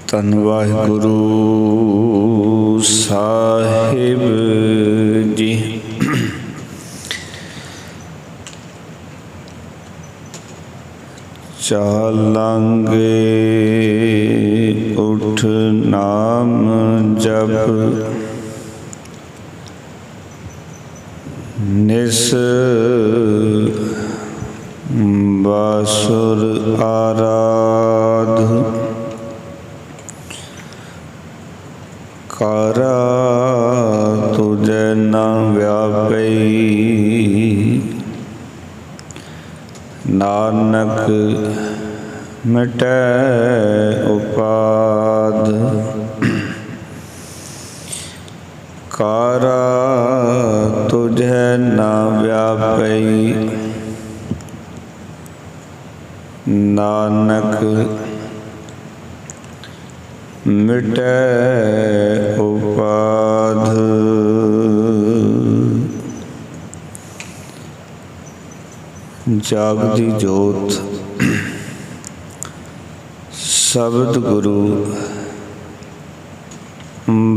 ਧੰਨ ਵਾਹਿਗੁਰੂ ਸਾਹਿਬ ਜੀ। ਚਾਲਾਂਗੇ ਉਠ ਨਾਮ ਜਪ, ਨਿਸ ਬਾਸੁਰ ਆਰਾਧ, ਕਾਰਾ ਤੁਝੈ ਨ ਵਿਆਪਈ, ਨਾਨਕ ਮਿਟੈ ਉਪਾਧ, ਕਾਰਾ ਤੁਝੈ ਨ ਵਿਆਪਈ, ਨਾਨਕ ਮਿਟੈ ਉਪਾਧ। ਜਾਗਦੀ ਜੋਤ ਸ਼ਬਦ ਗੁਰੂ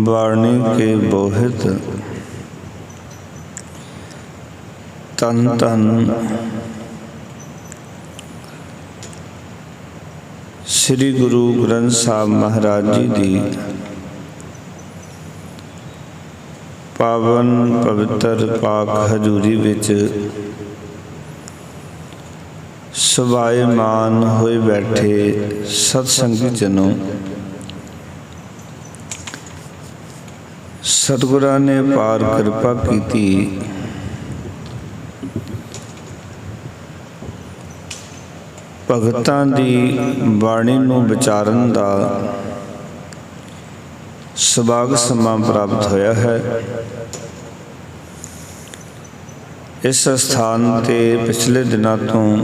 ਬਾਣੀ ਕੇ ਬੋਹਿਤ, ਤਨ ਤਨ ਸ੍ਰੀ ਗੁਰੂ ਗ੍ਰੰਥ ਸਾਹਿਬ ਮਹਾਰਾਜ ਜੀ ਦੀ ਪਾਵਨ ਪਵਿੱਤਰ ਪਾਕ ਹਜ਼ੂਰੀ ਵਿੱਚ ਸਵਾਇਮਾਨ ਹੋਏ ਬੈਠੇ ਸਤ ਸੰਗੀ ਜਨੋ, ਸਤਿਗੁਰਾਂ ਨੇ ਪਾਰ ਕਿਰਪਾ ਕੀਤੀ। ਭਗਤਾਂ ਦੀ ਬਾਣੀ ਨੂੰ ਵਿਚਾਰਨ ਦਾ ਸੁਭਾਗ ਸਮਾਂ ਪ੍ਰਾਪਤ ਹੋਇਆ ਹੈ। ਇਸ ਸਥਾਨ ਤੇ ਪਿਛਲੇ ਦਿਨਾਂ ਤੋਂ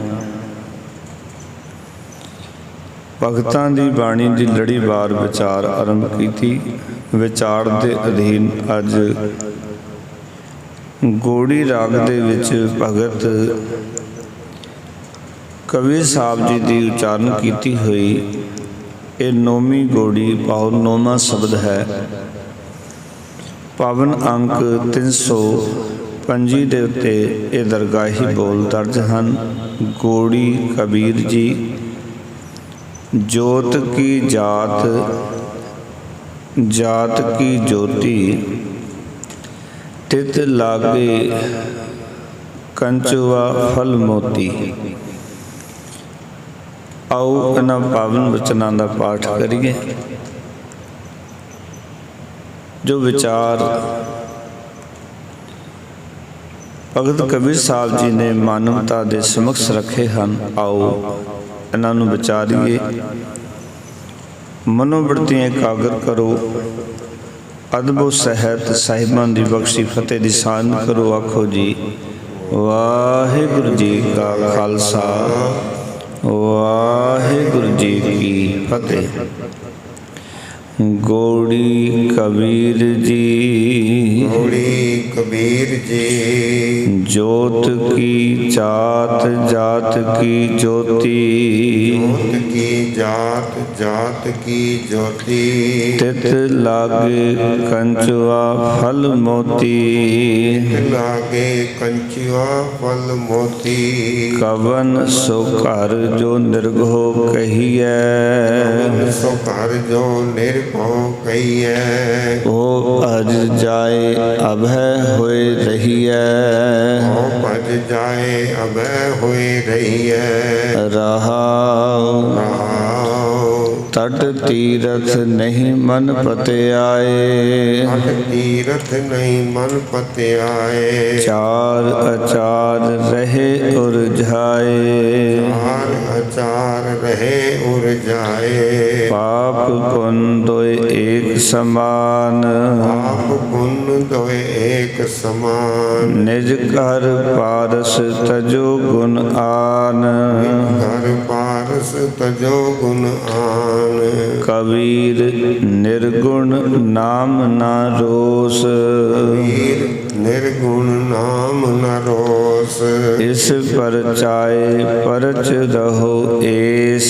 ਭਗਤਾਂ ਦੀ ਬਾਣੀ ਦੀ ਲੜੀਵਾਰ ਵਿਚਾਰ ਆਰੰਭ ਕੀਤੀ। ਵਿਚਾਰ ਦੇ ਅਧੀਨ ਅੱਜ ਗੋੜੀ ਰਾਗ ਦੇ ਵਿੱਚ ਭਗਤ ਕਬੀਰ ਸਾਹਿਬ ਜੀ ਦੀ ਉਚਾਰਨ ਕੀਤੀ ਹੋਈ ਇਹ ਨੌਵੀਂ ਗੋੜੀ ਪਾਵਨ ਸ਼ਬਦ ਹੈ। ਪਾਵਨ ਅੰਕ 325 ਦੇ ਉੱਤੇ ਇਹ ਦਰਗਾਹੀ ਬੋਲ ਦਰਜ ਹਨ। ਗੋੜੀ ਕਬੀਰ ਜੀ, ਜੋਤ ਕੀ ਜਾਤ, ਜਾਤ ਕੀ ਜੋਤੀ, ਤਿਤ ਲਾਗੇ ਕੰਚੁਆ ਫਲ ਮੋਤੀ। ਆਓ ਇਹਨਾਂ ਪਾਵਨ ਵਚਨਾਂ ਦਾ ਪਾਠ ਕਰੀਏ। ਜੋ ਵਿਚਾਰ ਭਗਤ ਕਬੀਰ ਸਾਹਿਬ ਜੀ ਨੇ ਮਾਨਵਤਾ ਦੇ ਸਮਕਸ਼ ਰੱਖੇ ਹਨ, ਆਓ ਇਹਨਾਂ ਨੂੰ ਵਿਚਾਰੀਏ। ਮਨੋਬਿਰਤੀਆਂ ਇਕਾਗਰ ਕਰੋ। ਅਦਬ ਸਹਿਤ ਸਾਹਿਬਾਂ ਦੀ ਬਖਸ਼ੀ ਫਤਿਹ ਦੀ ਸਾਂਝ ਕਰੋ। ਆਖੋ ਜੀ ਵਾਹਿਗੁਰੂ ਜੀ ਕਾ ਖਾਲਸਾ, ਵਾਹਿਗੁਰੂ ਜੀ ਕੀ ਫਤਿਹ। ਗੋੜੀ ਕਬੀਰ ਜੀ, ਗੋੜੀ ਕਬੀਰ ਜੀ, ਜੋਤ ਕੀ ਜਾਤ, ਜਾਤ ਕੀ ਜੋਤੀ, ਜੋਤ ਕੀ ਜਾਤ, ਜਾਤ ਕੀ ਜੋਤੀ, ਤਿਤ ਲਾਗੇ ਕੰਚੁਆ ਫਲ ਮੋਤੀ, ਤਿਤ ਲਾਗੇ ਕੰਚੁਆ ਫਲ ਮੋਤੀ। ਕਵਨ ਸੋ ਘਰ ਜੋ ਨਿਰਭਉ ਕਹੀਐ, ਕਵਨ ਸੋ ਘਰ ਜੋ ਨਿਰਭਉ ਕਹੀਐ, ਉਹ ਅਜ ਜਾਏ ਅਭੈ ਹੋਏ ਰਹੀਐ, ਉਹ ਭਜ ਜਾਏ ਅਭੈ ਹੋਏ ਰਹੀਐ। ਰਹਾਉ ਤਟ ਤੀਰਥ ਨਹੀਂ ਮਨ ਪਤਿਆਏ, ਤਟ ਤੀਰਥ ਨਹੀਂ ਮਨ ਪਤਿਆਏ। ਚਾਰ ਅਚਾਰ ਰਹੇ ਉਰਝਾਏ, ਚਾਰ ਅਚਾਰ ਰਹੇ ਉਰਝਾਏ। ਪਾਪ ਪੁੰਨ ਦੋਇ ਏਕ ਸਮਾਨ, ਪਾਪ ਪੁੰਨ ਦੋਇ ਏਕ ਸਮਾਨ। ਨਿਜ ਘਰ ਪਾਰਸ ਤਜੋ ਗੁਣ ਆਨ, ਘਰ ਪਾਰਸ ਤਜੋ ਗੁਣ ਆਨ। ਕਬੀਰ ਨਿਰਗੁਣ ਨਾਮ ਨਾ ਰੋਸ, ਕਬੀਰ ਨਿਰਗੁਣ ਨਾਮ ਨ ਰੋਸ। रोस। इस परचाए परच रहो एस।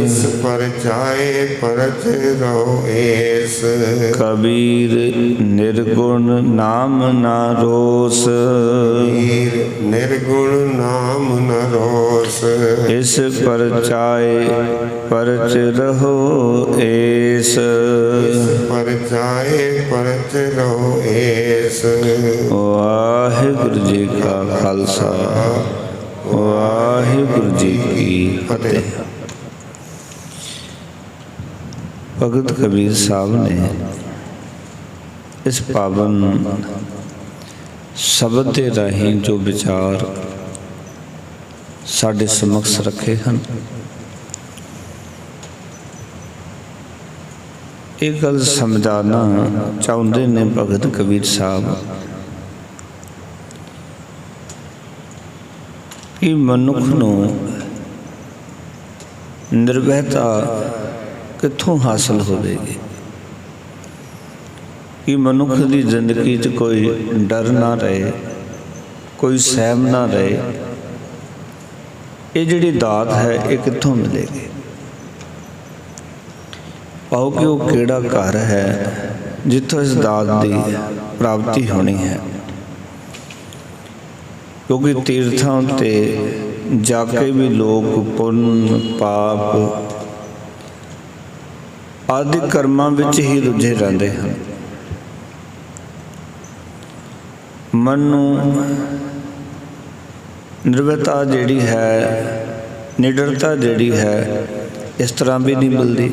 इस परचाए परच रहो एस। कबीर निर्गुण नाम ना रोस। कबीर निर्गुण नाम न रोस। इस परचाए परच रहो एस। परचाए परच रहो एस। वाहिगुरु जी का खालसा वाहिगुरु जी की फतेह। भगत कबीर साहब ने इस पावन शब्द के राਹੀਂ जो विचार साढ़े समक्ष रखे हैं, एक गल समझाना चाहते ने भगत कबीर साहब कि मनुख नूं निर्भयता कित्थों हासिल होवेगी, कि मनुख की जिंदगी च कोई डर ना रहे, कोई सहम ना रहे। ये जिहड़ी दात है ये कित्थों मिलेगी? आओ कि वो केड़ा घर है जिथों इस दात की प्राप्ति होनी है, क्योंकि तीर्थों ते जाके भी लोग पुण्य पाप आदि कर्मां विच ही रुझे रहंदे हैं। मन नूं निर्भयता जिहड़ी है, निडरता जिहड़ी है, इस तरह भी नहीं मिलती।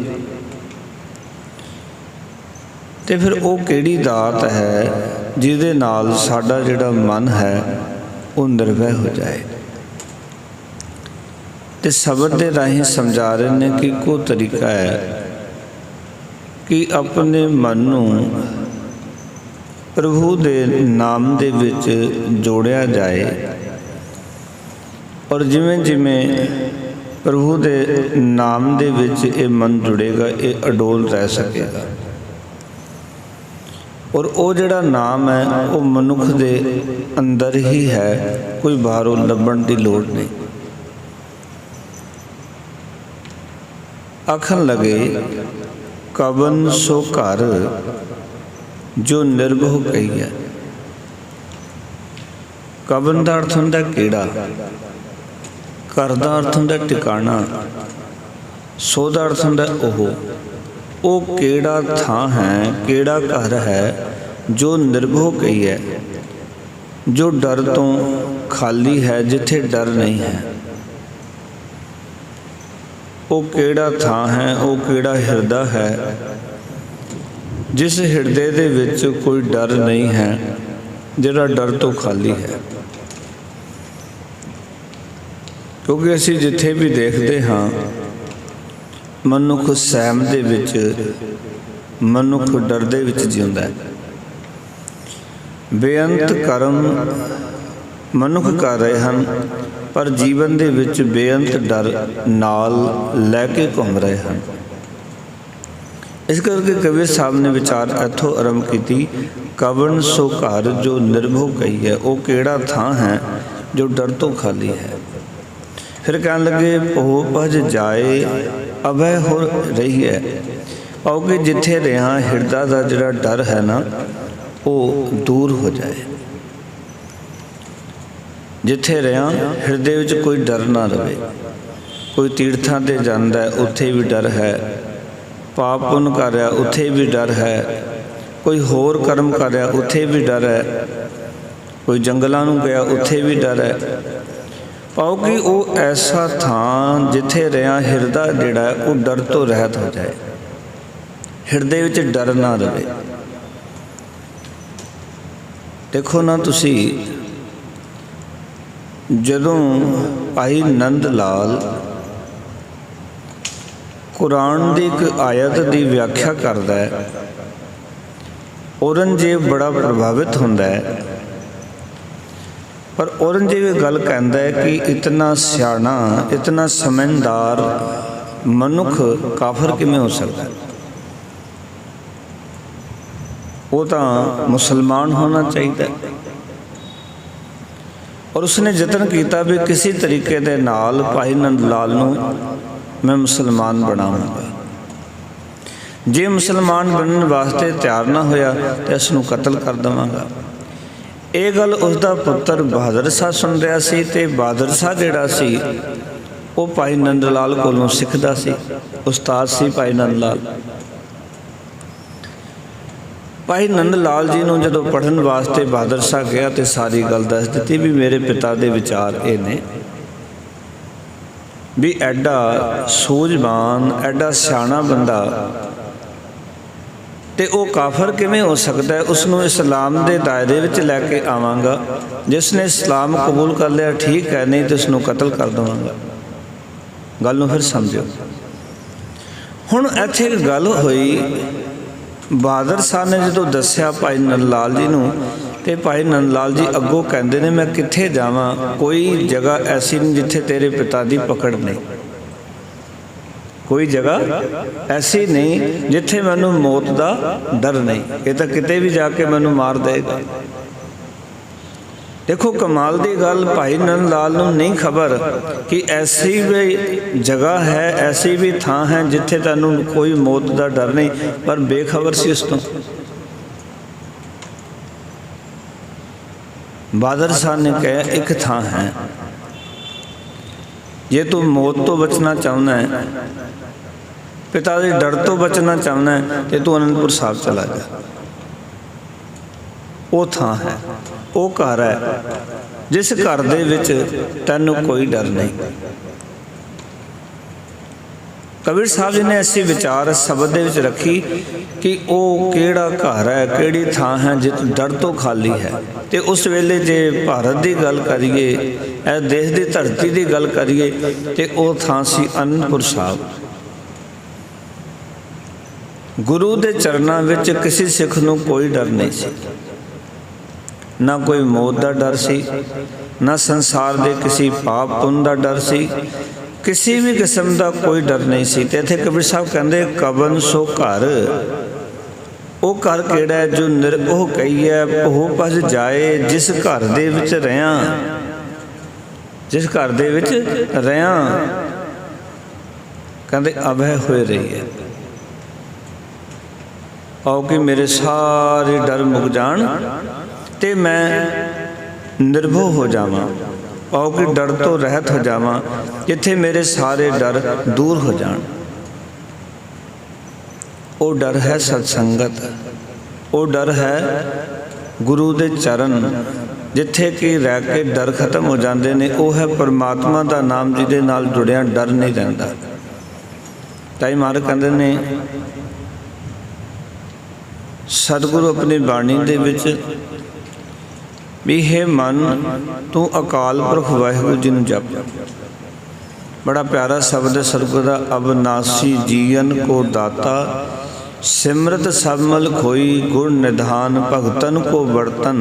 तो फिर वो किहड़ी दात है जिहदे नाल साडा जिहड़ा मन है वो निर्भय हो जाए। तो शब्द के राਹੀਂ समझा रहे हैं कि को तरीका है कि अपने मन नूं प्रभु दे नाम दे विच जोड़िया जाए, और जिमें जिमें प्रभु दे नाम दे विच ये मन जुड़ेगा ये अडोल रह सकेगा। और वो जिहड़ा नाम है वो मनुख दे अंदर ही है, कोई बाहरों लभण की लोड़ नहीं। आखन लगे कवन सो घर जो निर्भो कही है। कवन का अर्थ होंदा केड़ा, घर का अर्थ होंदा टिकाणा, सो का अर्थ होंदा वो केड़ा थां है, केड़ा घर है जो निर्भो कही है, जो डर तो खाली है, जिथे डर नहीं है। वो केड़ा थां है, वो केड़ा हिरदा है जिस हिरदे दे विच कोई डर नहीं है, जिहड़ा डर तो खाली है। क्योंकि असीं जिथे भी देखते हाँ मनुख सहम दे विच, मनुख डर दे विच जिउंदा है। बेअंत कर्म मनुख कर रहे हैं, पर जीवन दे विच बेअंत डर नाल लैके घूम रहे हैं। इस करके कबीर साहब ने विचार इत्थों आरंभ की, कवन सो घर जो निर्भो कही है, वो केड़ा थां है जो डर तो खाली है। फिर कहने लगे भो भज जाए अभय हो रही है, क्योंकि जिथे रहा हिरदा का जिहड़ा डर है ना वो दूर हो जाए। जिथे रहा हिरदे विच कोई डर ना रहे। कोई तीर्थां ते जांदा है उत्थे भी डर है, पाप पुण्य कर रहा उत्थे भी डर है, कोई होर कर्म कर रहा उत्थे भी डर है, कोई जंगलों नूं गया उत्थे भी डर है। क्योंकि वो ऐसा थां जिथे रहा हिरदा जिहड़ा है वो डर तो रहत हो जाए, हिरदे विच डर ना रहे। देखो ना तुसी जदों भाई नंद लाल कुरान की एक आयत की व्याख्या करता है, औरंगजेब बड़ा प्रभावित होता है। पर औरंगजेब ये गल कहता है कि इतना सियाना इतना समझदार मनुख काफर किमें हो सकता है? वो तो मुसलमान होना चाहिए। और उसने यतन किया भी किसी तरीके दे नाल भाई नंद लाल नूं मैं मुसलमान बनावांगा। जे मुसलमान बनने वास्ते तैयार ना होया तो इसनूं कतल कर देवांगा। ये गल उसका पुत्र बहादुर शाह सुन रहा सी ते बहादुर शाह जिहड़ा सी वो भाई नंद लाल कोलों सिखदा सी, उस्ताद सी भाई नंद लाल। भाई नंद लाल जी नूं जदों पढ़न वास्ते बहादुर शाह गया तो सारी गल दस दी भी मेरे पिता दे विचार ये ने भी एडा सूझवान एडा सियाणा बंदा ते वो काफर किवें हो सकता है, उसनूं इस्लाम के दायरे विच लैके आवांगा। जिसने इस्लाम कबूल कर लिया ठीक है, नहीं तो उसनूं कतल कर देवांगा। गल नूं फिर समझो। हुण इत्थे एक गल होई, बहादुर शाह ने जो दस्या भाई नंद लाल जी नूं ते भाई नंद लाल जी अगों कहंदे ने मैं कित्थे जावां, कोई जगह ऐसी नहीं जिथे तेरे पिता की पकड़ नहीं, कोई जगह ऐसी नहीं जिथे मैनूं मौत का डर नहीं, ये तो किते भी जाके मैनूं मार देगा। देखो कमाल की गल, भाई नंद लाल नूं नहीं खबर कि ऐसी भी जगह है, ऐसी भी थां है जिथे तैनूं कोई मौत का डर नहीं, पर बेखबर सी उस तों। बहादुर शाह ने कहा एक थां है, जे तू मौत तो बचना चाहना है, पिता के डर तो बचना चाहना है, तो तू आनंदपुर साहब चला जा। वो थां है, वो घर है जिस घर दे विच तैनूं कोई डर नहीं। कबीर साहब जी ने ऐसी विचार शब्द दे विच रखी कि वो किहड़ा घर है, किहड़ी थां है जित डर तो खाली है। तो उस वेले जे भारत की गल करिए, इस देश की धरती की गल करिए, तो वो थां सी आनंदपुर साहब। गुरु के चरणों विच किसी सिख नूं कोई डर नहीं सी, ना कोई मौत का डर सी, ना संसार के किसी पाप पुण्य का डर सी, किसी भी किस्म का कोई डर नहीं सी। ते इत्थे कबीर साहब कहंदे कवन सो घर, वो घर किहड़ा है जो निरभो कहीए भो भज जाए, जिस घर दे विच रहिया, जिस घर दे विच रहिया कहंदे अभय होए रही है। आओ कि मेरे सारे डर मुक जान ते मैं निर्भो हो जावां, आओ कि डर तो रहत हो जावां, जिथे मेरे सारे डर दूर हो जान। वो डर है सत्संगत, वो डर है गुरु दे चरण, जिथे कि रह के डर खत्म हो जाते हैं। वो है परमात्मा का नाम जिहदे नाल जुड़िया डर नहीं रहिंदा। ताई महाराज कहंदे ने सतगुरु अपनी बाणी दे विच भी हे मन तू अकाल पुरख वाहिगुरू जी नूं जप। बड़ा प्यारा शब्द है सतगुरु दा, अविनाशी जीवन को दाता, सिमरत सबमल खोई, गुण निधान भगतन को बर्तन,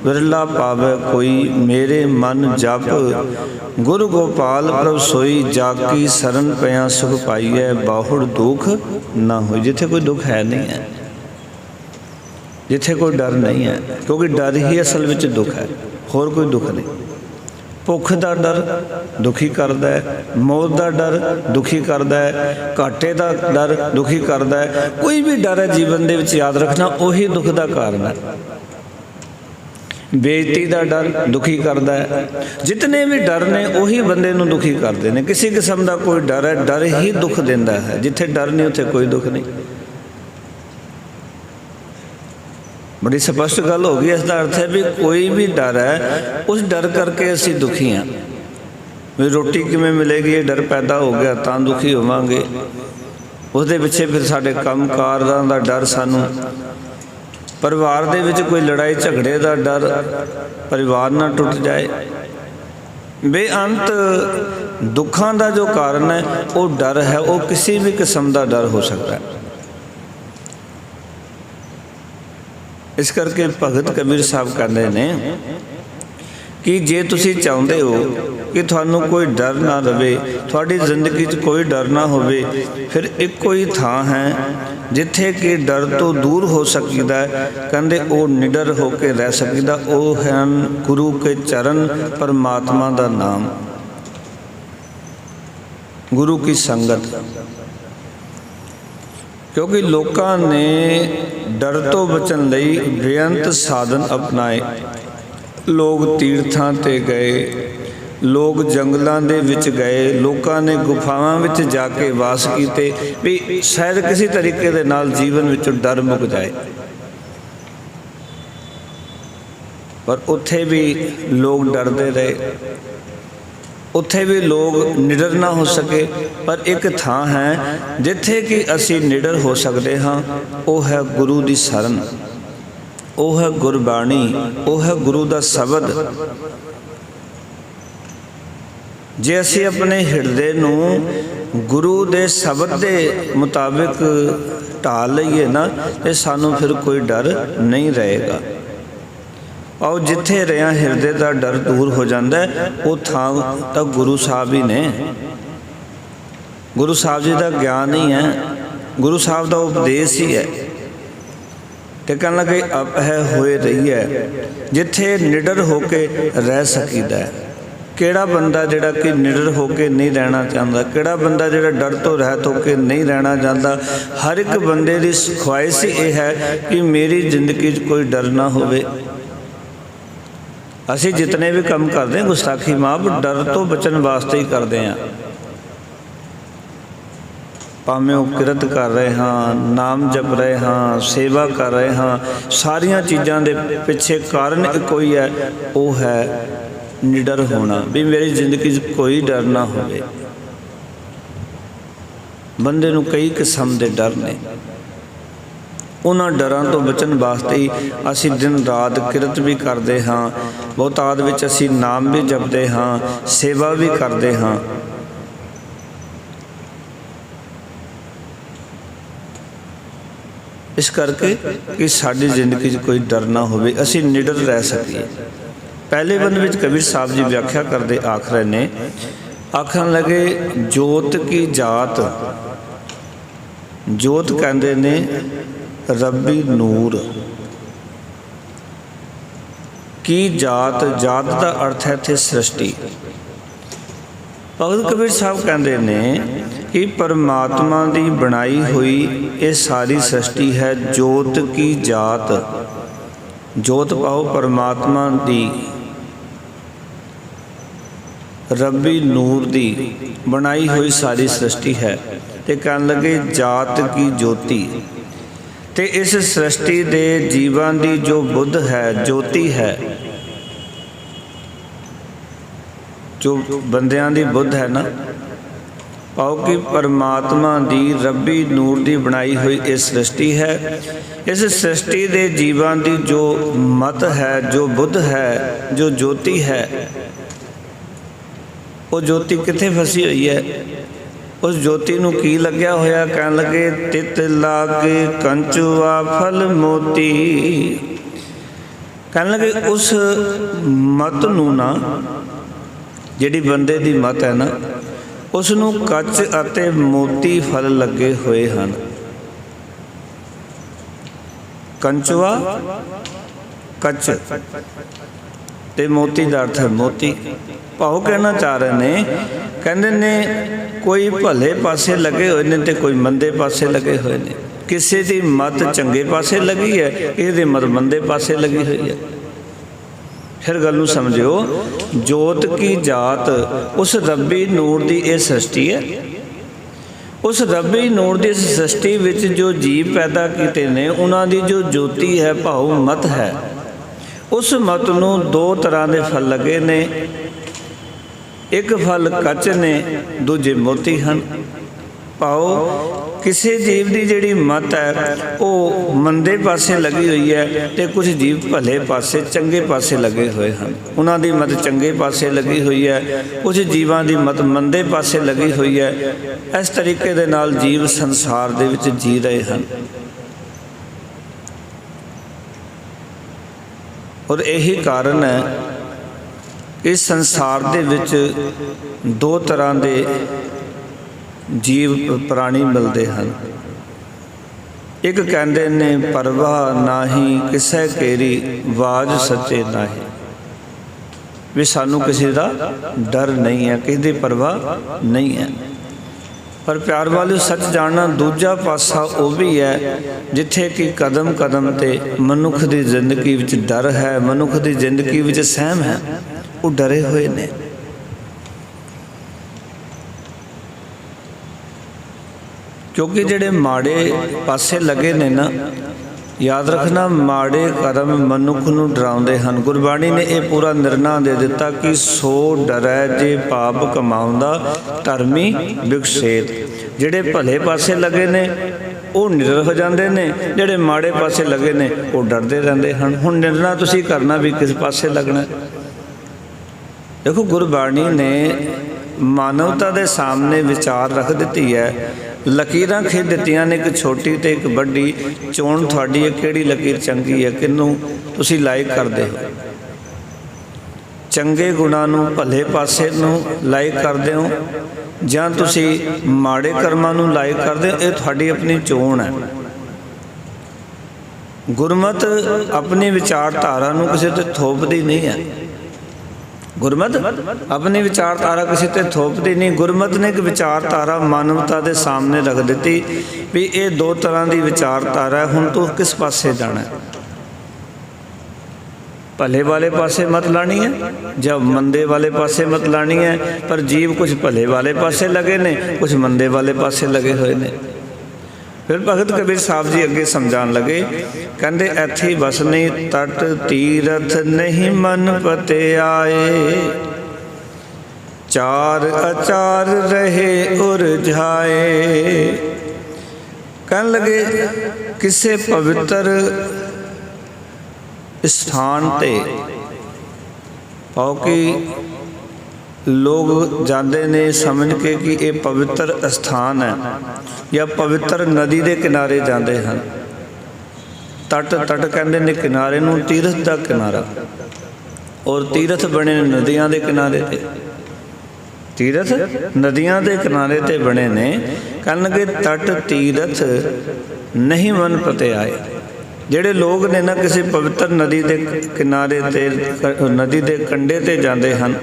विरला पावे कोई, मेरे मन जप गुरु गोपाल प्रभ सोई, जाकी शरण पया सुख पाईए, बाहुड़ दुख ना हो। जिथे कोई दुख है नहीं है, जिथे कोई डर नहीं है, क्योंकि डर ही असल में दुख है, होर कोई दुख नहीं। भुख का डर दुखी करता है, मौत का डर दुखी करता है, घाटे का डर दुखी करता है। कोई भी डर है जीवन के विच याद रखना वही दुख का कारण है। बेइज्जती का डर दुखी करता है। जितने भी डर ने उही बंदे नूं दुखी करते हैं। किसी किस्म का कोई डर है, डर ही दुख देता है। जिथे डर नहीं उत्थे कोई दुख नहीं। बड़ी स्पष्ट गल हो गई। इसका अर्थ है भी कोई भी डर है, उस डर करके असी दुखी हाँ। भी रोटी किवें मिलेगी, ये डर पैदा हो गया तां दुखी होवांगे। उसदे पिछे फिर साडे काम कार दा डर, सानू परिवार दे विच कोई लड़ाई झगड़े का डर, परिवार ना टुट जाए। बेअंत दुखों का जो कारण है वो डर है, वो किसी भी किस्म का डर हो सकता है। इस करके भगत कबीर साहब कहते हैं कि जे तुसी चाहुंदे हो कि तुहानू कोई डर ना रहे, तुहाडी जिंदगी च कोई डर ना होवे, फिर इक्को ही थां है जिथे कि डर तो दूर हो सकीदा है। कहंदे ओ निडर होके रह सकीदा, ओ हैं गुरु के चरण, परमात्मा दा नाम, गुरु की संगत। क्योंकि लोकां ने डर तो बचन लई बेअंत साधन अपनाए। लोग तीर्थां ते गए, लोग जंगलों दे विच गए, लोगों ने गुफावां विच जाके वास कीते भी शायद किसी तरीके दे नाल जीवन विचों डर मुक जाए। पर उत्थे भी लोग डरते रहे, उत्थे भी लोग निडर ना हो सके। पर एक थां है जिथे कि असी निडर हो सकते हाँ, वो है गुरु दी शरण, वो है गुरबाणी, वो है गुरु दा शब्द। जे असी अपने हिरदे नूं गुरु दे शब्द दे मुताबिक ढाल लईए ना, तो सानू फिर कोई डर नहीं रहेगा। और जिथे रहा हिरदे का डर दूर हो जाता है, वो थां तो गुरु साहब ही ने। गुरु साहब जी का ज्ञान ही है, गुरु साहब का उपदेश ही है। तो कहना कि अब है होए रही है जिथे निडर होके रह सकीदा है। किहड़ा बंदा जिहड़ा कि निडर होके नहीं रहना चाहता, किहड़ा बंदा जिहड़ा डर तो रहत होके नहीं रहना चाहता। हर एक बंदे की ख्वाहिश ये है कि मेरी जिंदगी कोई डर ना होवे। असी जितने भी काम करते हैं गुस्ताखी माफ डर तो बचन वास्ते ही करते हैं। भावें वो किरत कर रहे हाँ, नाम जप रहे हाँ, सेवा कर रहे हाँ, सारिया चीज़ों के पिछे कारण एक ही है, वो है निडर होना भी मेरी जिंदगी कोई डर ना होवे। बंदे नूं कई किस्म के डर ने, उन्हां डरां तो बचन वास्ते ही असी दिन रात किरत भी करते हाँ, बहुतात विच असी नाम भी जपते हाँ, सेवा भी करते हाँ। इस करके कि साडी जिंदगी कोई डर ना होवे, असी निडर रह सकीए। पहले बंद में कबीर साहब जी व्याख्या करते आख रहे ने, आखन लगे जोत की जात, जोत कहते ने रब्बी नूर की जात, जात का अर्थ है इत्थे सृष्टि। भगत कबीर साहब कहते ने कि परमात्मा की बनाई हुई ये सारी सृष्टि है जोत की जात। जोत पाओ परमात्मा दी, रब्बी नूर दी बनाई हुई सारी सृष्टि है। तो कहने लगे जात की ज्योति, तो इस सृष्टि दे जीवां दी जो बुद्ध है, ज्योति है, जो बंदियां दी बुद्ध है ना, पाओ कि परमात्मा दी रब्बी नूर दी बनाई हुई इस सृष्टि है। इस सृष्टि दे जीवां दी जो मत है, जो बुद्ध है, जो ज्योति है, वो ज्योति कित्थे फसी हुई है। उस ज्योति नूं की लग्या होया, कहन लगे तित लागे कंचुआ फल मोती। कहन लगे उस मत नूं ना, जिहड़ी बंदे दी मत है ना, उस नूं कच अते मोती फल लगे हुए हैं। कंचुआ कच ते मोती का अर्थ है मोती। भाव कहना चाह रहे ने, कहते ने कोई भले पासे लगे हुए ने ते कोई मंदे पासे लगे हुए ने। किसी की मत चंगे पासे लगी है, किसी मत मंदे पासे लगी हुई है। फिर गल नूं समझियो, जोत की जात उस रब्बी नूर की यह सृष्टि है। उस रब्बी नूर की सृष्टि विच जो जीव पैदा किए ने, उन्हां दी जो ज्योति है, भाव मत है, उस मत नूं दो तरह के फल लगे ने। एक फल कच ने, दूजे मोती हैं। भाव किसी जीव की जिहड़ी मत है वो मंदे पासे लगी हुई है, तो कुछ जीव भले पासे चंगे पासे लगे हुए हैं। उन्हां दी मत चंगे पासे लगी हुई है, कुछ जीवां दी मत मंदे पासे लगी हुई है। इस तरीके दे नाल जीव संसार दे विच जी रहे हैं। और यही कारण है ਇਸ ਸੰਸਾਰ ਦੇ ਵਿੱਚ ਦੋ ਤਰ੍ਹਾਂ ਦੇ ਜੀਵ ਪ੍ਰਾਣੀ ਮਿਲਦੇ ਹਨ। ਇੱਕ ਕਹਿੰਦੇ ਨੇ ਪਰਵਾਹ ਨਾਹੀ ਕਿਸੈ ਕੇਰੀ ਵਾਜ ਸੱਚੇ ਨਾਹੀ, ਵੀ ਸਾਨੂੰ ਕਿਸੇ ਦਾ ਡਰ ਨਹੀਂ ਹੈ, ਕਿਸੇ ਦੀ ਪਰਵਾਹ ਨਹੀਂ ਹੈ। ਪਰ ਪਿਆਰ ਵਾਲੇ ਸੱਚ ਜਾਣਨਾ ਦੂਜਾ ਪਾਸਾ ਉਹ ਵੀ ਹੈ, ਜਿੱਥੇ ਕਿ ਕਦਮ ਕਦਮ 'ਤੇ ਮਨੁੱਖ ਦੀ ਜ਼ਿੰਦਗੀ ਵਿੱਚ ਡਰ ਹੈ, ਮਨੁੱਖ ਦੀ ਜ਼ਿੰਦਗੀ ਵਿੱਚ ਸਹਿਮ ਹੈ, ਉਹ ਡਰੇ ਹੋਏ ਨੇ। ਕਿਉਂਕਿ ਜਿਹੜੇ ਮਾੜੇ ਪਾਸੇ ਲੱਗੇ ਨੇ ਨਾ, ਯਾਦ ਰੱਖਣਾ ਮਾੜੇ ਕਰਮ ਮਨੁੱਖ ਨੂੰ ਡਰਾਉਂਦੇ ਹਨ। ਗੁਰਬਾਣੀ ਨੇ ਇਹ ਪੂਰਾ ਨਿਰਣਾ ਦੇ ਦਿੱਤਾ ਕਿ ਸੋ ਡਰੈ ਜੇ ਪਾਪ ਕਮਾਉਂਦਾ ਧਰਮੀ ਬਿਕਸੇਤ। ਜਿਹੜੇ ਭਲੇ ਪਾਸੇ ਲੱਗੇ ਨੇ ਉਹ ਨਿਡਰ ਹੋ ਜਾਂਦੇ ਨੇ, ਜਿਹੜੇ ਮਾੜੇ ਪਾਸੇ ਲੱਗੇ ਨੇ ਉਹ ਡਰਦੇ ਰਹਿੰਦੇ ਹਨ। ਹੁਣ ਨਿਰਣਾ ਤੁਸੀਂ ਕਰਨਾ ਵੀ ਕਿਸ ਪਾਸੇ ਲੱਗਣਾ। ਦੇਖੋ ਗੁਰਬਾਣੀ ਨੇ ਮਾਨਵਤਾ ਦੇ ਸਾਹਮਣੇ ਵਿਚਾਰ ਰੱਖ ਦਿੱਤੀ ਹੈ, ਲਕੀਰਾਂ ਖਿੱਚ ਦਿੱਤੀਆਂ ਨੇ, ਇੱਕ ਛੋਟੀ ਤੇ ਇੱਕ ਵੱਡੀ। ਚੋਣ ਤੁਹਾਡੀ ਹੈ, ਕਿਹੜੀ ਲਕੀਰ ਚੰਗੀ ਹੈ, ਕਿਹਨੂੰ ਤੁਸੀਂ ਲਾਈਕ ਕਰਦੇ ਹੋ। ਚੰਗੇ ਗੁਣਾਂ ਨੂੰ, ਭਲੇ ਪਾਸੇ ਨੂੰ ਲਾਈਕ ਕਰਦੇ ਹੋ ਜਾਂ ਤੁਸੀਂ ਮਾੜੇ ਕਰਮਾਂ ਨੂੰ ਲਾਈਕ ਕਰਦੇ ਹੋ, ਇਹ ਤੁਹਾਡੀ ਆਪਣੀ ਚੋਣ ਹੈ। ਗੁਰਮਤ ਆਪਣੀ ਵਿਚਾਰਧਾਰਾ ਨੂੰ ਕਿਸੇ ਤੇ ਥੋਪਦੀ ਨਹੀਂ ਹੈ। ਗੁਰਮਤ ਆਪਣੀ ਵਿਚਾਰਧਾਰਾ ਕਿਸੇ ਤੇ ਥੋਪਦੀ ਨਹੀਂ। ਗੁਰਮਤ ਨੇ ਇੱਕ ਵਿਚਾਰਧਾਰਾ ਮਾਨਵਤਾ ਦੇ ਸਾਹਮਣੇ ਰੱਖ ਦਿੱਤੀ ਵੀ ਇਹ ਦੋ ਤਰ੍ਹਾਂ ਦੀ ਵਿਚਾਰਧਾਰਾ ਹੈ, ਹੁਣ ਤੂੰ ਕਿਸ ਪਾਸੇ ਜਾਣਾ ਹੈ। ਭਲੇ ਵਾਲੇ ਪਾਸੇ ਮਤ ਲਾਣੀ ਹੈ ਜਾਂ ਮੰਦੇ ਵਾਲੇ ਪਾਸੇ ਮਤ ਲਾਣੀ ਹੈ। ਪਰ ਜੀਵ ਕੁਝ ਭਲੇ ਵਾਲੇ ਪਾਸੇ ਲੱਗੇ ਨੇ, ਕੁਝ ਮੰਦੇ ਵਾਲੇ ਪਾਸੇ ਲੱਗੇ ਹੋਏ ਨੇ। ਫਿਰ ਭਗਤ ਕਬੀਰ ਸਾਹਿਬ ਜੀ ਅੱਗੇ ਸਮਝਾਉਣ ਲੱਗੇ, ਕਹਿੰਦੇ ਇੱਥੇ ਬਸ ਨਹੀਂ ਤਟ ਤੀਰਥ ਨਹੀਂ ਮਨ ਪਤੇ ਆਏ, ਚਾਰ ਅਚਾਰ ਰਹੇ ਉਰਝਾਏ। ਕਹਿਣ ਲੱਗੇ ਕਿਸੇ ਪਵਿੱਤਰ ਸਥਾਨ ਤੇ ਪਾਓ ਕਿ ਲੋਕ ਜਾਂਦੇ ਨੇ ਸਮਝ ਕੇ ਕਿ ਇਹ ਪਵਿੱਤਰ ਅਸਥਾਨ ਹੈ, ਜਾਂ ਪਵਿੱਤਰ ਨਦੀ ਦੇ ਕਿਨਾਰੇ ਜਾਂਦੇ ਹਨ। ਤਟ ਕਹਿੰਦੇ ਨੇ ਕਿਨਾਰੇ ਨੂੰ, ਤੀਰਥ ਦਾ ਕਿਨਾਰਾ। ਔਰ ਤੀਰਥ ਬਣੇ ਨੇ ਨਦੀਆਂ ਦੇ ਕਿਨਾਰੇ ਤੇ, ਤੀਰਥ ਨਦੀਆਂ ਦੇ ਕਿਨਾਰੇ ਤੇ ਬਣੇ ਨੇ। ਕਹਿਣਗੇ ਤਟ ਤੀਰਥ ਨਹੀਂ ਮਨ ਪਤੇ ਆਏ। ਜਿਹੜੇ ਲੋਕ ਨੇ ਨਾ ਕਿਸੇ ਪਵਿੱਤਰ ਨਦੀ ਦੇ ਕਿਨਾਰੇ ਤੇ, ਨਦੀ ਦੇ ਕੰਢੇ ਤੇ ਜਾਂਦੇ ਹਨ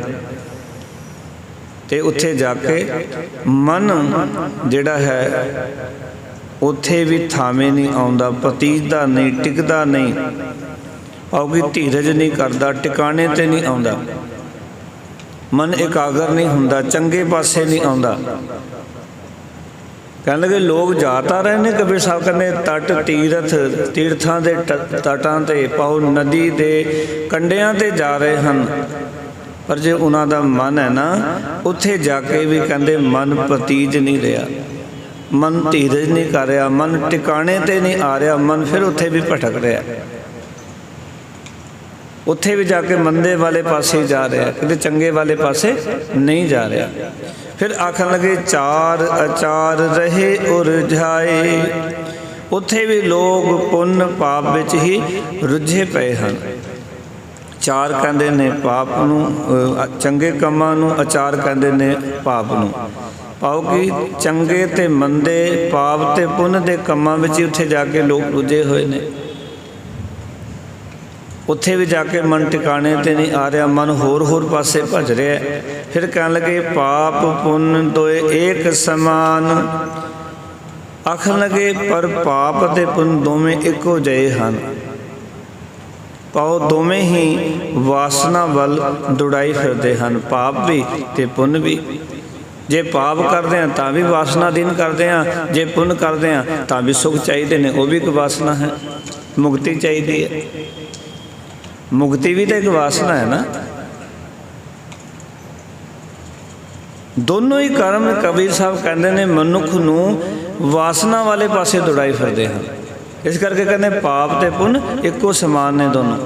ਤੇ ਉੱਥੇ ਜਾ ਕੇ ਮਨ ਜਿਹੜਾ ਹੈ ਉੱਥੇ ਵੀ ਥਾਵੇਂ ਨਹੀਂ ਆਉਂਦਾ, ਪਤੀਜਦਾ ਨਹੀਂ, ਟਿਕਦਾ ਨਹੀਂ, ਆਉਗੀ ਧੀਰਜ ਨਹੀਂ ਕਰਦਾ, ਟਿਕਾਣੇ ਤੇ ਨਹੀਂ ਆਉਂਦਾ, ਮਨ ਇਕਾਗਰ ਨਹੀਂ ਹੁੰਦਾ, ਚੰਗੇ ਪਾਸੇ ਨਹੀਂ ਆਉਂਦਾ। ਕਹਿਣ ਲੱਗੇ ਲੋਕ ਜਾ ਤਾਂ ਰਹੇ ਨੇ, ਕਬੀਰ ਸਾਹਿਬ ਕਹਿੰਦੇ ਤਟ ਤੀਰਥ, ਤੀਰਥਾਂ ਦੇ ਤਟਾਂ ਤੇ ਪਾਓ, ਨਦੀ ਦੇ ਕੰਢਿਆਂ ਤੇ ਜਾ ਰਹੇ ਹਨ, ਪਰ ਜੇ ਉਹਨਾਂ ਦਾ ਮਨ ਹੈ ਨਾ, ਉੱਥੇ ਜਾ ਕੇ ਵੀ ਕਹਿੰਦੇ ਮਨ ਪਤੀਜ ਨਹੀਂ ਰਿਹਾ, ਮਨ ਧੀਰਜ ਨਹੀਂ ਕਰ ਰਿਹਾ, ਮਨ ਟਿਕਾਣੇ ਤੇ ਨਹੀਂ ਆ ਰਿਹਾ, ਮਨ ਫਿਰ ਉੱਥੇ ਵੀ ਭਟਕ ਰਿਹਾ, ਉੱਥੇ ਵੀ ਜਾ ਕੇ ਮੰਦੇ ਵਾਲੇ ਪਾਸੇ ਜਾ ਰਿਹਾ, ਕਿਤੇ ਚੰਗੇ ਵਾਲੇ ਪਾਸੇ ਨਹੀਂ ਜਾ ਰਿਹਾ। ਫਿਰ ਆਖਣ ਲੱਗੇ ਚਾਰ ਅਚਾਰ ਰਹੇ ਉਰਝਾਏ। ਉੱਥੇ ਵੀ ਲੋਕ ਪੁੰਨ ਪਾਪ ਵਿੱਚ ਹੀ ਰੁੱਝੇ ਪਏ ਹਨ। ਚਾਰ ਕਹਿੰਦੇ ਨੇ ਪਾਪ ਨੂੰ, ਚੰਗੇ ਕੰਮਾਂ ਨੂੰ, ਅਚਾਰ ਕਹਿੰਦੇ ਨੇ ਪਾਪ ਨੂੰ। ਪਾਓ ਕਿ ਚੰਗੇ ਤੇ ਮੰਦੇ, ਪਾਪ ਤੇ ਪੁੰਨ ਦੇ ਕੰਮਾਂ ਵਿੱਚ ਹੀ ਉੱਥੇ ਜਾ ਕੇ ਲੋਕ ਰੁੱਝੇ ਹੋਏ ਨੇ। ਉੱਥੇ ਵੀ ਜਾ ਕੇ ਮਨ ਟਿਕਾਣੇ ਤੇ ਨਹੀਂ ਆ ਰਿਹਾ, ਮਨ ਹੋਰ ਪਾਸੇ ਭੱਜ ਰਿਹਾ। ਫਿਰ ਕਹਿਣ ਲੱਗੇ ਪਾਪ ਪੁੰਨ ਦੋਏ ਏਕ ਸਮਾਨ। ਆਖਣ ਲੱਗੇ ਪਰ ਪਾਪ ਤੇ ਪੁੰਨ ਦੋਵੇਂ ਇੱਕੋ ਜਿਹੇ ਹਨ। ਪਾਓ ਦੋਵੇਂ ਹੀ ਵਾਸਨਾ ਵੱਲ ਦੌੜਾਈ ਫਿਰਦੇ ਹਨ, ਪਾਪ ਵੀ ਤੇ ਪੁੰਨ ਵੀ। ਜੇ ਪਾਪ ਕਰਦੇ ਹਾਂ ਤਾਂ ਵੀ ਵਾਸਨਾ ਅਧੀਨ ਕਰਦੇ ਹਾਂ, ਜੇ ਪੁੰਨ ਕਰਦੇ ਹਾਂ ਤਾਂ ਵੀ ਸੁਖ ਚਾਹੀਦੇ ਨੇ, ਉਹ ਵੀ ਇੱਕ ਵਾਸਨਾ ਹੈ। ਮੁਕਤੀ ਚਾਹੀਦੀ ਹੈ, ਮੁਕਤੀ ਵੀ ਤਾਂ ਇੱਕ ਵਾਸਨਾ ਹੈ ਨਾ। ਦੋਨੋਂ ਹੀ ਕਰਮ ਕਬੀਰ ਸਾਹਿਬ ਕਹਿੰਦੇ ਨੇ ਮਨੁੱਖ ਨੂੰ ਵਾਸਨਾ ਵਾਲੇ ਪਾਸੇ ਦੌੜਾਈ ਫਿਰਦੇ ਹਨ। ਇਸ ਕਰਕੇ ਕਹਿੰਦੇ ਪਾਪ ਤੇ ਪੁੰਨ ਇੱਕੋ ਸਮਾਨ ਨੇ ਦੋਨੋਂ।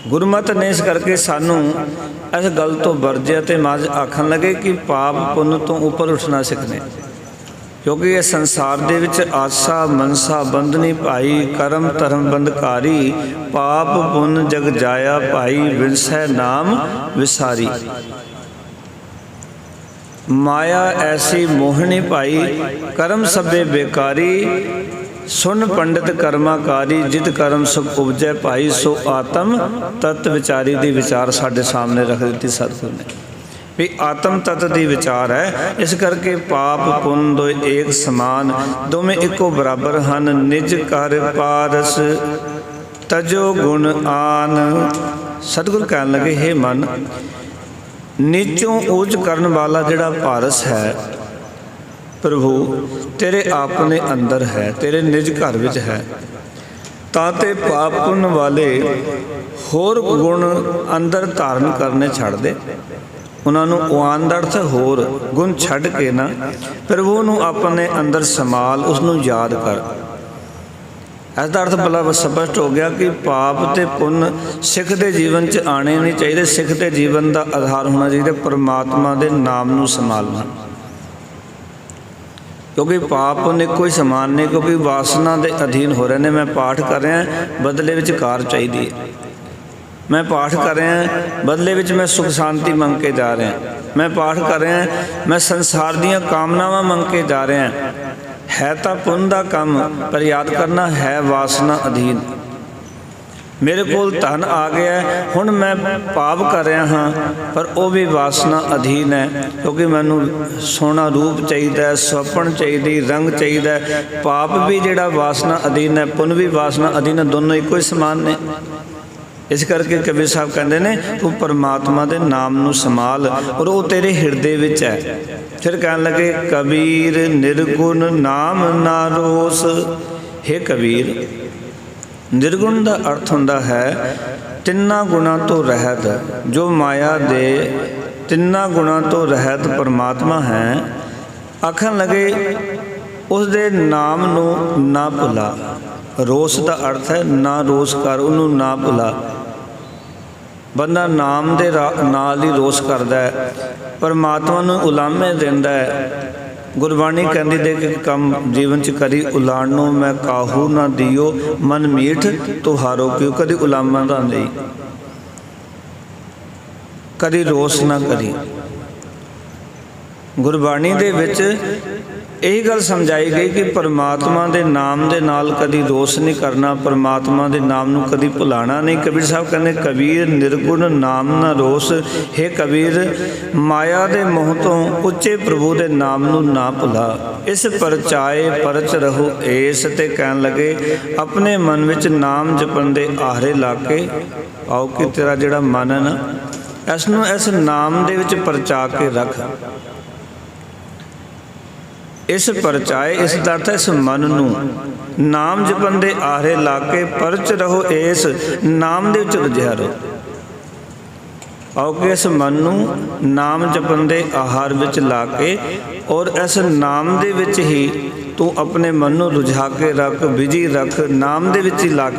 ਗੁਰਮਤਿ ਨੇ ਇਸ ਕਰਕੇ ਸਾਨੂੰ ਇਸ ਗੱਲ ਤੋਂ ਵਰਜਿਆ ਤੇ ਮਾਝ ਆਖਣ ਲੱਗੇ ਕਿ ਪਾਪ ਪੁੰਨ ਤੋਂ ਉੱਪਰ ਉੱਠਣਾ ਸਿੱਖਣੇ। ਕਿਉਂਕਿ ਇਹ ਸੰਸਾਰ ਦੇ ਵਿੱਚ ਆਸਾ ਮਨਸਾ ਬੰਧਨੀ ਭਾਈ, ਕਰਮ ਧਰਮ ਬੰਧਕਾਰੀ, ਪਾਪ ਪੁੰਨ ਜਗ ਜਾਇਆ ਭਾਈ, ਵਿਣਸੈ ਨਾਮ ਵਿਸਾਰੀ। ਮਾਇਆ ਐਸੀ ਮੋਹਣੀ ਭਾਈ, ਕਰਮ ਸਭੇ ਬੇਕਾਰੀ, ਸੁਨ ਪੰਡਿਤ ਕਰਮਾਕਾਰੀ, ਜਿਤ ਕਰਮ ਸੁਖ ਉਪਜੈ ਭਾਈ, ਸੋ ਆਤਮ ਤਤ ਵਿਚਾਰੀ ਦੀ ਵਿਚਾਰ ਸਾਡੇ ਸਾਹਮਣੇ ਰੱਖ ਦਿੱਤੀ ਸਤਿਗੁਰ ਨੇ ਵੀ ਆਤਮ ਤਤ ਦੀ ਵਿਚਾਰ ਹੈ। ਇਸ ਕਰਕੇ ਪਾਪ ਪੁੰਨ ਦੋਏ ਏਕ ਸਮਾਨ, ਦੋਵੇਂ ਇੱਕੋ ਬਰਾਬਰ ਹਨ। ਨਿਜ ਕਰ ਪਾਰਸ ਤਜੋ ਗੁਣ ਆਨ। ਸਤਿਗੁਰ ਕਹਿਣ ਲੱਗੇ, ਹੇ ਮਨ, ਨੀਚੋਂ ਉੱਚ ਕਰਨ ਵਾਲਾ ਜਿਹੜਾ ਪਾਰਸ ਹੈ ਪ੍ਰਭੂ ਤੇਰੇ ਆਪਣੇ ਅੰਦਰ ਹੈ, ਤੇਰੇ ਨਿਜ ਘਰ ਵਿੱਚ ਹੈ। ਤਾਂ ਤੇ ਪਾਪ ਪੁੰਨ ਵਾਲੇ ਹੋਰ ਗੁਣ ਅੰਦਰ ਧਾਰਨ ਕਰਨੇ ਛੱਡ ਦੇ। ਉਹਨਾਂ ਨੂੰ ਉਆਨ ਦਾ ਅਰਥ ਹੋਰ ਗੁਣ ਛੱਡ ਕੇ ਨਾ ਪ੍ਰਭੂ ਨੂੰ ਆਪਣੇ ਅੰਦਰ ਸੰਭਾਲ, ਉਸ ਨੂੰ ਯਾਦ ਕਰ। ਇਸ ਦਾ ਅਰਥ ਬੜਾ ਸਪਸ਼ਟ ਹੋ ਗਿਆ ਕਿ ਪਾਪ ਤੇ ਪੁੰਨ ਸਿੱਖ ਦੇ ਜੀਵਨ 'ਚ ਆਣੇ ਨਹੀਂ ਚਾਹੀਦੇ। ਸਿੱਖ ਦੇ ਜੀਵਨ ਦਾ ਆਧਾਰ ਹੋਣਾ ਚਾਹੀਦਾ ਪਰਮਾਤਮਾ ਦੇ ਨਾਮ ਨੂੰ ਸੰਭਾਲਣਾ, ਕਿਉਂਕਿ ਪਾਪ ਪੁੰਨ ਇੱਕੋ ਹੀ ਸਮਾਨ ਨੇ, ਕਿਉਂਕਿ ਵਾਸਨਾ ਦੇ ਅਧੀਨ ਹੋ ਰਹੇ ਨੇ। ਮੈਂ ਪਾਠ ਕਰ ਰਿਹਾ, ਬਦਲੇ ਵਿੱਚ ਕਾਰ ਚਾਹੀਦੀ ਹੈ। ਮੈਂ ਪਾਠ ਕਰ ਰਿਹਾ, ਬਦਲੇ ਵਿੱਚ ਮੈਂ ਸੁਖ ਸ਼ਾਂਤੀ ਮੰਗ ਕੇ ਜਾ ਰਿਹਾ। ਮੈਂ ਪਾਠ ਕਰ ਰਿਹਾ, ਮੈਂ ਸੰਸਾਰ ਦੀਆਂ ਕਾਮਨਾਵਾਂ ਮੰਗ ਕੇ ਜਾ ਰਿਹਾ। ਹੈ ਤਾਂ ਪੁੰਨ ਦਾ ਕੰਮ, ਪਰ ਯਾਦ ਕਰਨਾ ਹੈ ਵਾਸਨਾ ਅਧੀਨ। ਮੇਰੇ ਕੋਲ ਧਨ ਆ ਗਿਆ, ਹੁਣ ਮੈਂ ਪਾਪ ਕਰ ਰਿਹਾ ਹਾਂ, ਪਰ ਉਹ ਵੀ ਵਾਸਨਾ ਅਧੀਨ ਹੈ, ਕਿਉਂਕਿ ਮੈਨੂੰ ਸੋਹਣਾ ਰੂਪ ਚਾਹੀਦਾ, ਸੁਪਨ ਚਾਹੀਦੀ, ਰੰਗ ਚਾਹੀਦਾ। ਪਾਪ ਵੀ ਜਿਹੜਾ ਵਾਸਨਾ ਅਧੀਨ ਹੈ, ਪੁੰਨ ਵੀ ਵਾਸਨਾ ਅਧੀਨ ਹੈ, ਦੋਨੋਂ ਇੱਕੋ ਹੀ ਸਮਾਨ ਨੇ। ਇਸ ਕਰਕੇ ਕਬੀਰ ਸਾਹਿਬ ਕਹਿੰਦੇ ਨੇ, ਤੂੰ ਪਰਮਾਤਮਾ ਦੇ ਨਾਮ ਨੂੰ ਸੰਭਾਲ ਔਰ ਉਹ ਤੇਰੇ ਹਿਰਦੇ ਵਿੱਚ ਹੈ। ਫਿਰ ਕਹਿਣ ਲੱਗੇ, ਕਬੀਰ ਨਿਰਗੁਣ ਨਾਮ ਨਾ ਰੋਸ। ਹੇ ਕਬੀਰ, ਨਿਰਗੁਣ ਦਾ ਅਰਥ ਹੁੰਦਾ ਹੈ ਤਿੰਨਾਂ ਗੁਣਾਂ ਤੋਂ ਰਹਿਤ। ਜੋ ਮਾਇਆ ਦੇ ਤਿੰਨਾਂ ਗੁਣਾਂ ਤੋਂ ਰਹਿਤ ਪਰਮਾਤਮਾ ਹੈ। ਆਖਣ ਲੱਗੇ, ਉਸ ਦੇ ਨਾਮ ਨੂੰ ਨਾ ਭੁਲਾ। ਰੋਸ ਦਾ ਅਰਥ ਹੈ ਨਾ ਰੋਸ ਕਰ, ਉਹਨੂੰ ਨਾ ਭੁਲਾ। ਬੰਦਾ ਨਾਮ ਦੇ ਨਾਲ ਹੀ ਰੋਸ ਕਰਦਾ ਹੈ, ਪਰਮਾਤਮਾ ਨੂੰ ਉਲਾਮੇ ਦਿੰਦਾ ਹੈ। ਗੁਰਬਾਣੀ ਕਹਿੰਦੀ ਦੇ ਕਿ ਕੰਮ ਜੀਵਨ 'ਚ ਕਰੀ ਉਲਾਣੋ, ਮੈਂ ਕਾਹੂ ਨਾ ਦਿਓ, ਮਨ ਮੀਠ ਤੁਹਾਰੋ ਕਿਉ। ਕਦੀ ਉਲਾਮਾ ਨਾ ਦੇਈ, ਕਦੀ ਰੋਸ ਨਾ ਕਰੀ। ਗੁਰਬਾਣੀ ਦੇ ਵਿੱਚ ਇਹੀ ਗੱਲ ਸਮਝਾਈ ਗਈ ਕਿ ਪਰਮਾਤਮਾ ਦੇ ਨਾਮ ਦੇ ਨਾਲ ਕਦੀ ਰੋਸ ਨਹੀਂ ਕਰਨਾ, ਪਰਮਾਤਮਾ ਦੇ ਨਾਮ ਨੂੰ ਕਦੀ ਭੁਲਾਣਾ ਨਹੀਂ। ਕਬੀਰ ਸਾਹਿਬ ਕਹਿੰਦੇ, ਕਬੀਰ ਨਿਰਗੁਣ ਨਾਮ ਨਾ ਰੋਸ। ਹੇ ਕਬੀਰ, ਮਾਇਆ ਦੇ ਮੋਹ ਤੋਂ ਉੱਚੇ ਪ੍ਰਭੂ ਦੇ ਨਾਮ ਨੂੰ ਨਾ ਭੁਲਾ। ਇਸ ਪਰਚਾਏ ਪਰਚ ਰਹੋ ਏਸ। ਤੇ ਕਹਿਣ ਲੱਗੇ, ਆਪਣੇ ਮਨ ਵਿੱਚ ਨਾਮ ਜਪਣ ਦੇ ਆਹਰੇ ਲਾ ਕੇ ਆਓ ਕਿ ਤੇਰਾ ਜਿਹੜਾ ਮਨ ਹੈ ਨਾ, ਇਸ ਨੂੰ ਇਸ ਨਾਮ ਦੇ ਵਿੱਚ ਪਰਚਾ ਕੇ ਰੱਖ। ਇਸ ਪਰਚਾਏ, ਇਸ ਦਾ ਅਰਥ ਇਸ ਮਨ ਨੂੰ ਨਾਮ ਜਪਣ ਦੇ ਆਹਰੇ ਲਾ ਕੇ ਪਰਚ ਰਹੋ ਇਸ ਨਾਮ ਦੇ ਵਿੱਚ ਰੁੱਝਿਆ ਰਹੋ। ਆਓ ਕਿ ਇਸ ਮਨ ਨੂੰ ਨਾਮ ਜਪਣ ਦੇ ਆਹਾਰ ਵਿੱਚ ਲਾ ਕੇ ਔਰ ਇਸ ਨਾਮ ਦੇ ਵਿੱਚ ਹੀ ਤੂੰ ਆਪਣੇ ਮਨ ਨੂੰ ਰੁਝਾ ਕੇ ਰੱਖ, ਬਿਜੀ ਰੱਖ, ਨਾਮ ਦੇ ਵਿੱਚ ਹੀ ਲਾ ਕੇ